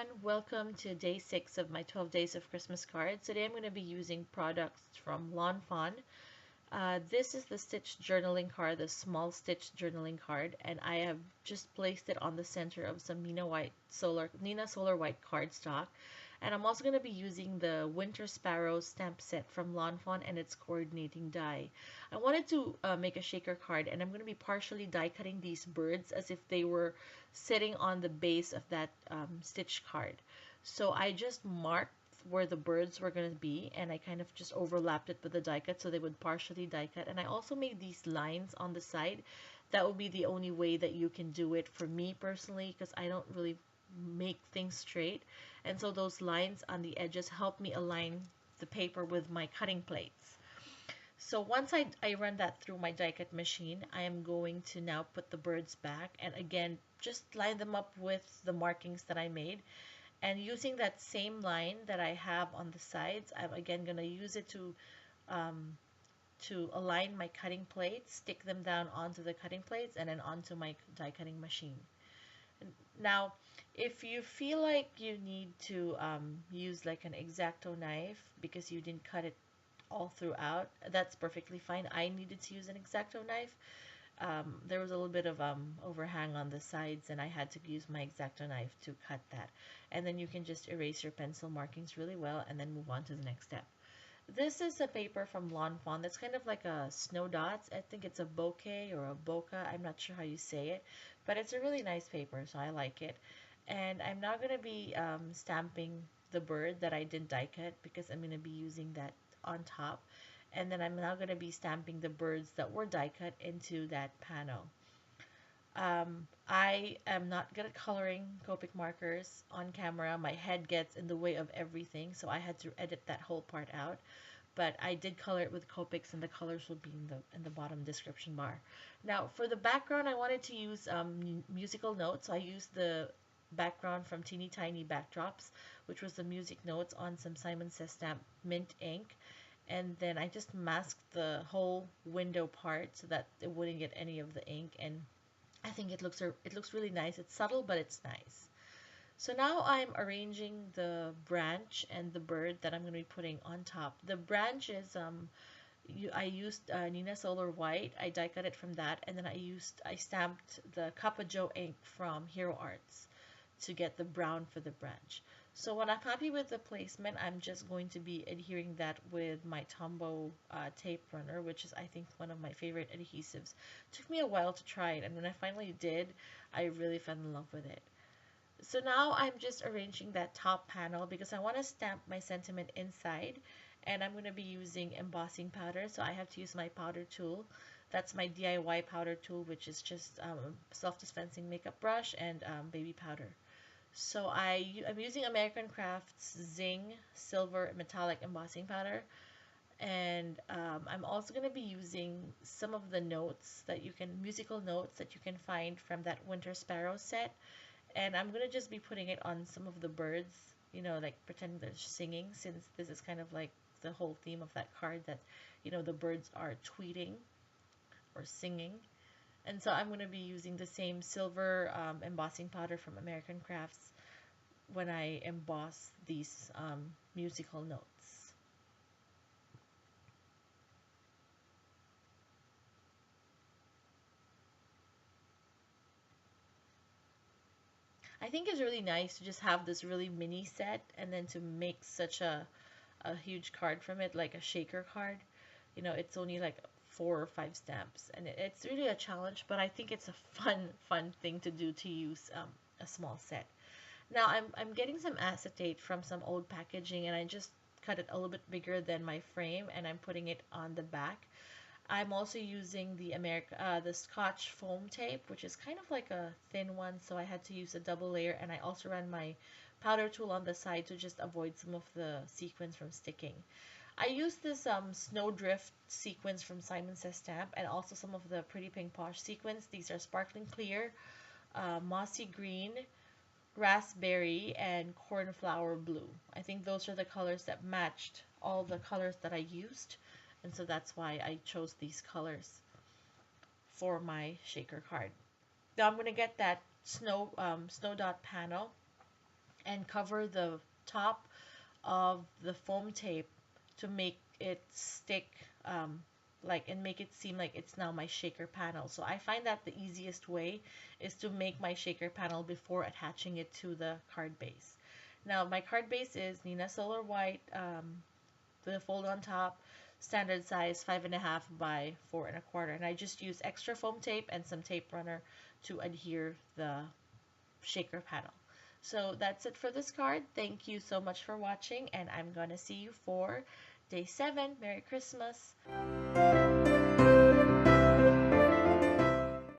everyone. Welcome to day 6 of my 12 days of Christmas cards. Today I'm going to be using products from Lawn Fawn. This is the stitch journaling card, the small stitch journaling card, and I have just placed it on the center of some Nina Solar White cardstock. And I'm also going to be using the Winter Sparrow stamp set from Lawn Fawn and its coordinating die. I wanted to make a shaker card, and I'm going to be partially die cutting these birds as if they were sitting on the base of that stitch card. So I just marked where the birds were going to be, and I kind of just overlapped it with the die cut so they would partially die cut. And I also made these lines on the side. That would be the only way that you can do it for me personally, because I don't really make things straight, and so those lines on the edges help me align the paper with my cutting plates. So once I run that through my die cut machine, I am going to now put the birds back, and again just line them up with the markings that I made, and using that same line that I have on the sides, I'm again going to use it um, to align my cutting plates, stick them down onto the cutting plates, and then onto my die cutting machine. Now, if you feel like you need to use like an X-Acto knife because you didn't cut it all throughout, that's perfectly fine. I needed to use an X-Acto knife. There was a little bit of overhang on the sides, and I had to use my X-Acto knife to cut that. And then you can just erase your pencil markings really well and then move on to the next step. This is a paper from Lawn Fawn that's kind of like a snow dots. I think it's a bouquet or a bokeh. I'm not sure how you say it, but it's a really nice paper, so I like it. And I'm now going to be stamping the bird that I didn't die cut because I'm going to be using that on top. And then I'm now going to be stamping the birds that were die cut into that panel. I am not good at coloring Copic markers on camera. My head gets in the way of everything, so I had to edit that whole part out. But I did color it with Copics, and the colors will be in the bottom description bar. Now, for the background, I wanted to use musical notes. So I used the background from Teeny Tiny Backdrops, which was the music notes on some Simon Says Stamp mint ink. And then I just masked the whole window part so that it wouldn't get any of the ink, and I think it looks really nice. It's subtle, but it's nice. So now I'm arranging the branch and the bird that I'm going to be putting on top. The branch is I used Nina Solar White. I die cut it from that, and then I stamped the Kappa Joe ink from Hero Arts to get the brown for the branch. So when I'm happy with the placement, I'm just going to be adhering that with my Tombow tape runner, which is I think one of my favorite adhesives. It took me a while to try it, and when I finally did, I really fell in love with it. So now I'm just arranging that top panel because I want to stamp my sentiment inside, and I'm going to be using embossing powder, so I have to use my powder tool. That's my DIY powder tool, which is just self-dispensing makeup brush and baby powder. So I'm using American Crafts Zing Silver Metallic Embossing Powder. And I'm also going to be using some of the musical notes that you can find from that Winter Sparrow set. And I'm going to just be putting it on some of the birds, like pretending they're singing, since this is kind of like the whole theme of that card that, the birds are tweeting or singing. And so I'm going to be using the same silver embossing powder from American Crafts when I emboss these musical notes. I think it's really nice to just have this really mini set and then to make such a huge card from it, like a shaker card. It's only like 4 or 5 stamps, and it's really a challenge, but I think it's a fun thing to do, to use a small set. Now I'm getting some acetate from some old packaging, and I just cut it a little bit bigger than my frame, and I'm putting it on the back. I'm also using the Scotch foam tape, which is kind of like a thin one, so I had to use a double layer, and I also ran my powder tool on the side to just avoid some of the sequins from sticking. I used this Snowdrift sequins from Simon Says Stamp, and also some of the Pretty Pink Posh sequins. These are sparkling clear, mossy green, raspberry, and cornflower blue. I think those are the colors that matched all the colors that I used, and so that's why I chose these colors for my shaker card. Now I'm going to get that snow dot panel, and cover the top of the foam tape to make it stick, and make it seem like it's now my shaker panel. So I find that the easiest way is to make my shaker panel before attaching it to the card base. Now my card base is Nina Solar White, with a fold on top, standard size 5.5 by 4.25, and I just use extra foam tape and some tape runner to adhere the shaker panel. So that's it for this card. Thank you so much for watching, and I'm gonna see you for day 7. Merry Christmas!